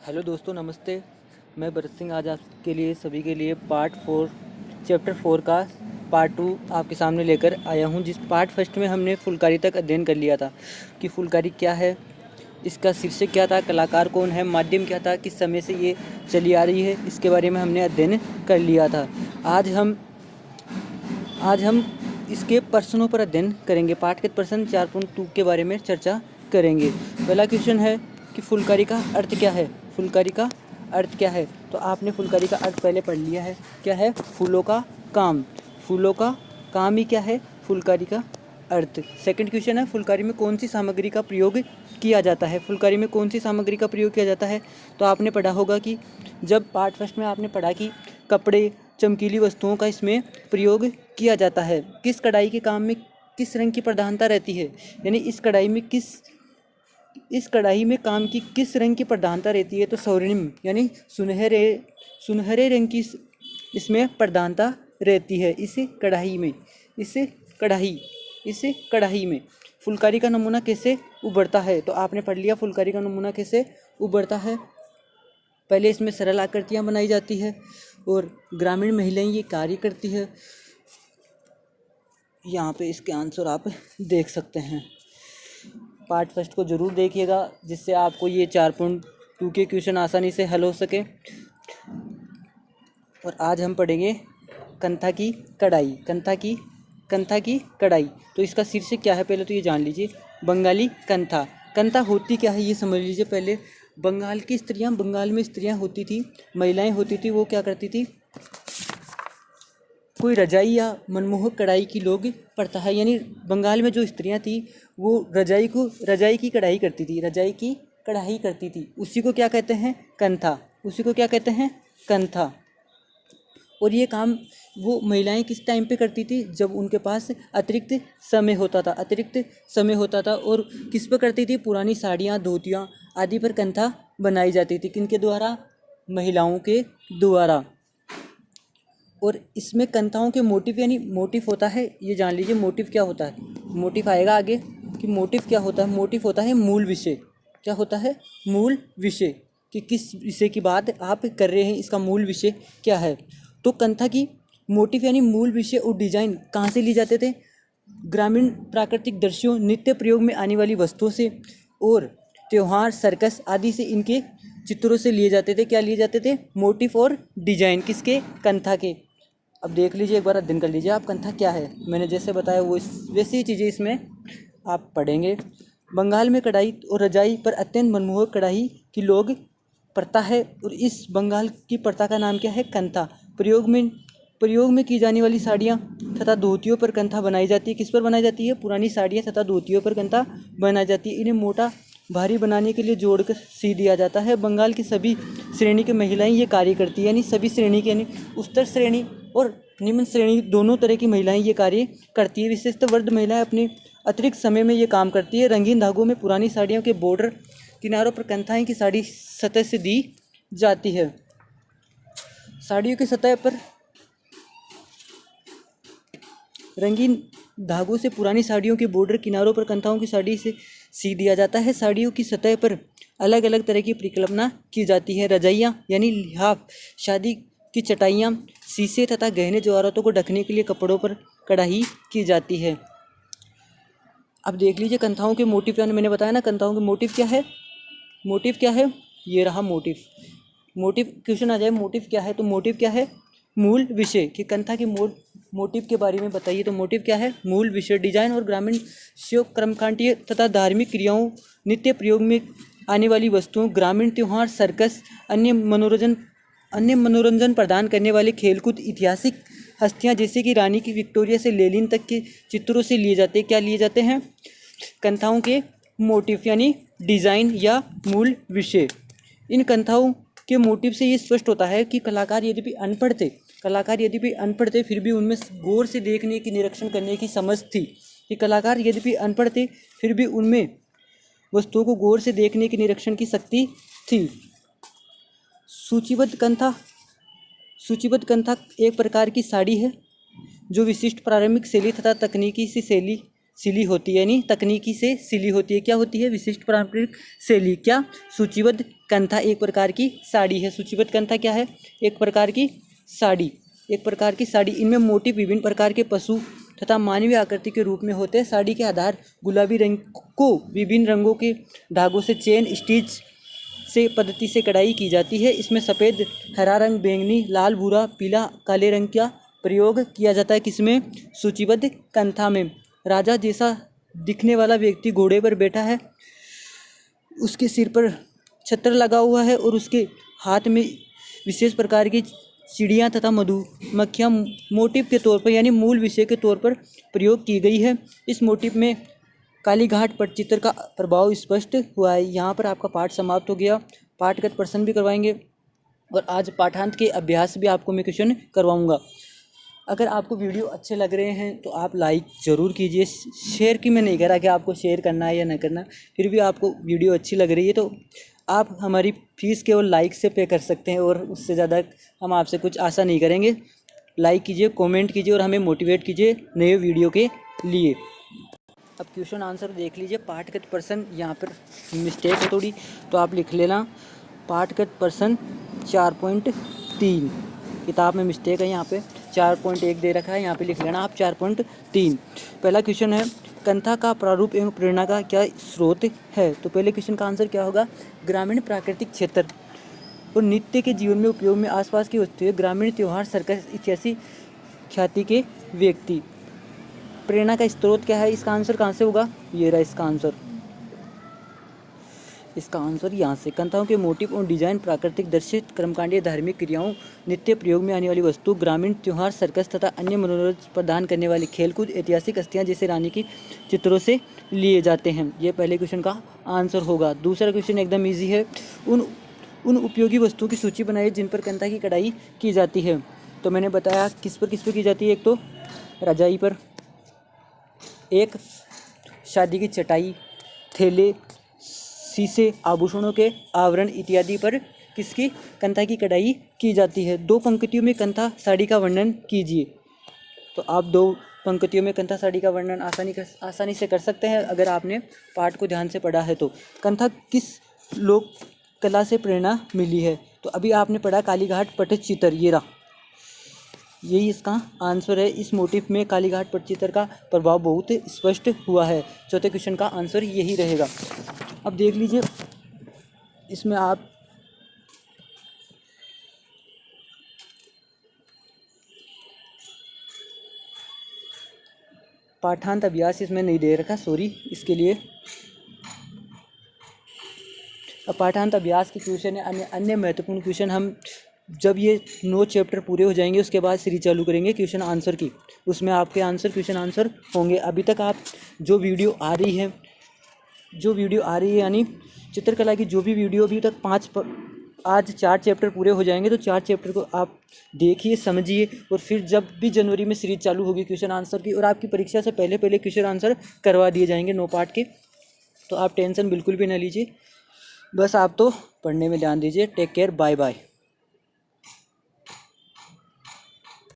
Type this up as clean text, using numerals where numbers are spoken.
Hello दोस्तों, नमस्ते। मैं भरत सिंह आज आपके लिए सभी के लिए पार्ट 4 चैप्टर 4 का पार्ट 2 आपके सामने लेकर आया हूं। जिस पार्ट फर्स्ट में हमने फुलकारी तक अध्ययन कर लिया था कि फुलकारी क्या है, इसका शीर्षक क्या था, कलाकार कौन है, माध्यम क्या था, किस समय से ये चली आ रही है, इसके बारे में हमने अध्ययन कर लिया था। आज हम इसके प्रश्नों पर अध्ययन करेंगे। पाठ के प्रश्न 4.2 के बारे में चर्चा करेंगे। पहला क्वेश्चन है कि फुलकारी का अर्थ क्या है। फुलकारी का अर्थ क्या है? तो आपने फुलकारी का अर्थ पहले पढ़ लिया है। क्या है? फूलों का काम। फूलों का काम ही क्या है? फुलकारी का अर्थ। सेकंड क्वेश्चन है, फुलकारी में कौन सी सामग्री का प्रयोग किया जाता है। फुलकारी में कौन सी सामग्री का प्रयोग किया जाता है? तो आपने पढ़ा होगा कि जब पार्ट फर्स्ट में आपने पढ़ा कि कपड़े, चमकीली वस्तुओं का इसमें प्रयोग किया जाता है। किस कढ़ाई के काम में किस रंग की प्रधानता रहती है, यानी इस कढ़ाई में काम की किस रंग की प्रधानता रहती है? तो स्वर्णिम यानी सुनहरे रंग की इसमें प्रधानता रहती है इस कढ़ाई में। फुलकारी का नमूना कैसे उभरता है? तो आपने पढ़ लिया फुलकारी का नमूना कैसे उभरता है। पहले इसमें सरल आकृतियाँ बनाई जाती है और ग्रामीण महिलाएं ये कार्य करती है। यहाँ पे इसके आंसर आप देख सकते हैं। पार्ट फर्स्ट को ज़रूर देखिएगा, जिससे आपको ये 4.2 के क्वेश्चन आसानी से हल हो सके। और आज हम पढ़ेंगे कंथा की कढ़ाई। तो इसका शीर्षक क्या है, पहले तो ये जान लीजिए। बंगाली कंथा होती क्या है ये समझ लीजिए पहले। बंगाल में स्त्रियां होती थी, महिलाएं होती थी, वो क्या करती थी, कोई रजाई या मनमोहक कढ़ाई की लोग प्रथा है। यानी बंगाल में जो स्त्रियां थी वो रजाई की कढ़ाई करती थी। उसी को क्या कहते हैं? कंथा। और ये काम वो महिलाएं किस टाइम पे करती थी? जब उनके पास अतिरिक्त समय होता था। और किस पर करती थी? पुरानी साड़ियाँ, धोतियाँ आदि पर कंथा बनाई जाती थी। किनके द्वारा? महिलाओं के द्वारा। और इसमें कंथाओं के मोटिफ होता है, ये जान लीजिए मोटिफ क्या होता है। मोटिफ आएगा आगे कि मोटिफ क्या होता है। मोटिफ होता है मूल विषय। क्या होता है? मूल विषय, कि किस विषय की बात आप कर रहे हैं, इसका मूल विषय क्या है। तो कंथा की मोटिफ यानी मूल विषय और डिजाइन कहाँ से लिए जाते थे? ग्रामीण प्राकृतिक दृश्यों, नित्य प्रयोग में आने वाली वस्तुओं से और त्योहार, सर्कस आदि से इनके चित्रों से लिए जाते थे। क्या लिए जाते थे? मोटिफ और डिजाइन किसके? कंथा के। अब देख लीजिए, एक बार अध्ययन कर लीजिए आप कंथा क्या है। मैंने जैसे बताया वो वैसी ही चीज़ें इसमें आप पढ़ेंगे। बंगाल में कढ़ाई और रजाई पर अत्यंत मनमोहक कढ़ाई की लोग प्रथा है, और इस बंगाल की प्रथा का नाम क्या है? कंथा। प्रयोग में की जाने वाली साड़ियाँ तथा धोतियों पर कंथा बनाई जाती है। किस पर बनाई जाती है? पुरानी साड़ियाँ तथा धोतियों पर कंथा बनाई जाती है। इन्हें मोटा भारी बनाने के लिए जोड़कर सी दिया जाता है। बंगाल की सभी श्रेणी की महिलाएं ये कार्य करती है, यानी सभी श्रेणी के, यानी उच्चतर श्रेणी और निम्न श्रेणी दोनों तरह की महिलाएं ये कार्य करती है। विशेषतः वृद्ध महिलाएं अपने अतिरिक्त समय में ये काम करती है। रंगीन धागों में पुरानी साड़ियों के बॉर्डर किनारों पर कंथाएं की साड़ी सतह से दी जाती है। साड़ियों की सतह पर रंगीन धागों से पुरानी साड़ियों के बॉर्डर किनारों पर कंथाओं की साड़ी से सी दिया जाता है। साड़ियों की सतह पर अलग अलग तरह की परिकल्पना की जाती है। रजाइयाँ यानी लिहाफ, शादी की चटाइयाँ, शीशे तथा गहने जवाहरातों को ढकने के लिए कपड़ों पर कढ़ाई की जाती है। अब देख लीजिए कंथाओं के मोटिव, मैंने बताया ना कंथाओं के मोटिव क्या है। ये रहा मोटिव। क्वेश्चन आ जाए मोटिव क्या है, तो मोटिव क्या है? मूल विषय। कि कंथा के मोटिव के बारे में बताइए। तो मोटिव क्या है? मूल विषय। डिजाइन और ग्रामीण शोक, कर्मकांडीय तथा धार्मिक क्रियाओं, नित्य प्रयोग में आने वाली वस्तुओं, ग्रामीण त्योहार, सर्कस, अन्य मनोरंजन प्रदान करने वाले खेलकूद, ऐतिहासिक हस्तियां जैसे कि रानी की विक्टोरिया से लेनिन तक के चित्रों से लिए जाते हैं। क्या लिए जाते हैं? कंथाओं के मोटिव यानी डिजाइन या मूल विषय। इन कंथाओं के मोटिव से ये स्पष्ट होता है कि कलाकार यद्यपि अनपढ़ थे फिर भी उनमें गौर से देखने की, निरीक्षण करने की समझ थी। कि कलाकार यद्यपि अनपढ़ थे फिर भी उनमें वस्तुओं को गौर से देखने की, निरीक्षण की शक्ति थी। सूचीबद्ध कंथा एक प्रकार की साड़ी है जो विशिष्ट प्रारंभिक शैली तथा तकनीकी से शैली सिली होती है, यानी तकनीकी से सिली होती है। क्या होती है? विशिष्ट पारंपरिक शैली। क्या? सूचीबद्ध कंथा एक प्रकार की साड़ी है। सूचीबद्ध कंथा क्या है? एक प्रकार की साड़ी, एक प्रकार की साड़ी। इनमें मोटिव विभिन्न प्रकार के पशु तथा मानवीय आकृति के रूप में होते हैं। साड़ी के आधार गुलाबी रंग को विभिन्न रंगों के धागों से चेन स्टिच से पद्धति से कढ़ाई की जाती है। इसमें सफ़ेद, हरा रंग, बैंगनी, लाल, भूरा, पीला, काले रंग का प्रयोग किया जाता है। किसमें? सूचीबद्ध कंथा में। राजा जैसा दिखने वाला व्यक्ति घोड़े पर बैठा है, उसके सिर पर छत्र लगा हुआ है और उसके हाथ में विशेष प्रकार की चिड़ियाँ तथा मधुमक्खियाँ मोटिव के तौर पर, यानी मूल विषय के तौर पर प्रयोग की गई है। इस मोटिव में कालीघाट पटचित्र का प्रभाव स्पष्ट हुआ है। यहाँ पर आपका पाठ समाप्त हो गया। पाठगत प्रश्न भी करवाएंगे और आज पाठांत के अभ्यास भी आपको मैं क्वेश्चन करवाऊँगा। अगर आपको वीडियो अच्छे लग रहे हैं तो आप लाइक ज़रूर कीजिए। शेयर की मैं नहीं कह रहा कि आपको शेयर करना है या नहीं करना, फिर भी आपको वीडियो अच्छी लग रही है तो आप हमारी फ़ीस केवल लाइक से पे कर सकते हैं और उससे ज़्यादा हम आपसे कुछ आशा नहीं करेंगे। लाइक कीजिए, कमेंट कीजिए और हमें मोटिवेट कीजिए नए वीडियो के लिए। अब क्वेश्चन आंसर देख लीजिए। पाठगत प्रश्न, यहाँ पर मिस्टेक है थोड़ी तो आप लिख लेना। पाठगत प्रश्न 4.3, किताब में मिस्टेक है, यहाँ पे 4.1 दे रखा है, यहाँ पे लिख लेना आप 4.3। पहला क्वेश्चन है, कंथा का प्रारूप एवं प्रेरणा का क्या स्रोत है? तो पहले क्वेश्चन का आंसर क्या होगा? ग्रामीण प्राकृतिक क्षेत्र और नित्य के जीवन में उपयोग में आसपास की वस्तुएं, ग्रामीण त्यौहार, सर्कस इत्यादि ख्याति के व्यक्ति। प्रेरणा का स्रोत क्या है? इसका आंसर कहाँ से होगा? ये रहा इसका आंसर। इसका आंसर यहाँ से। कंथाओं के मोटिव और डिजाइन प्राकृतिक दृश्य, कर्मकांडीय, धार्मिक क्रियाओं, नित्य प्रयोग में आने वाली वस्तु, ग्रामीण त्योहार, सर्कस तथा अन्य मनोरंजन प्रदान करने वाली खेलकूद, ऐतिहासिक हस्तियाँ जैसे रानी की चित्रों से लिए जाते हैं। ये पहले क्वेश्चन का आंसर होगा। दूसरा क्वेश्चन एकदम ईजी है। उन उपयोगी वस्तुओं की सूची बनाइए जिन पर कंथा की कढ़ाई की जाती है। तो मैंने बताया किस पर की जाती है। एक तो रजाई पर, एक शादी की चटाई, थैले, शीशे, आभूषणों के आवरण इत्यादि पर किसकी? कंथा की कढ़ाई की जाती है। 2 पंक्तियों में कंथा साड़ी का वर्णन कीजिए। तो आप 2 पंक्तियों में कंथा साड़ी का वर्णन आसानी से कर सकते हैं अगर आपने पाठ को ध्यान से पढ़ा है तो। कंथा किस लोक कला से प्रेरणा मिली है? तो अभी आपने पढ़ा कालीघाट पटचित्र, ये रहा, यही इसका आंसर है। इस मोटिव में कालीघाट पटचित्र का प्रभाव बहुत स्पष्ट हुआ है। चौथे क्वेश्चन का आंसर यही रहेगा। अब देख लीजिए, इसमें आप पाठांत अभ्यास इसमें नहीं दे रखा, सॉरी इसके लिए। अब पाठांत अभ्यास के क्वेश्चन है, अन्य महत्वपूर्ण क्वेश्चन हम जब ये 9 चैप्टर पूरे हो जाएंगे उसके बाद सीरीज चालू करेंगे क्वेश्चन आंसर की। उसमें आपके क्वेश्चन आंसर होंगे। अभी तक आप जो वीडियो आ रही है यानी चित्रकला की जो भी वीडियो अभी तक आज 4 चैप्टर पूरे हो जाएंगे तो 4 चैप्टर को आप देखिए, समझिए और फिर जब भी जनवरी में सीरीज चालू होगी क्वेश्चन आंसर की और आपकी परीक्षा से पहले क्वेश्चन आंसर करवा दिए जाएंगे 9 पार्ट के। तो आप टेंशन बिल्कुल भी ना लीजिए, बस आप तो पढ़ने में ध्यान दीजिए। Take care, bye bye.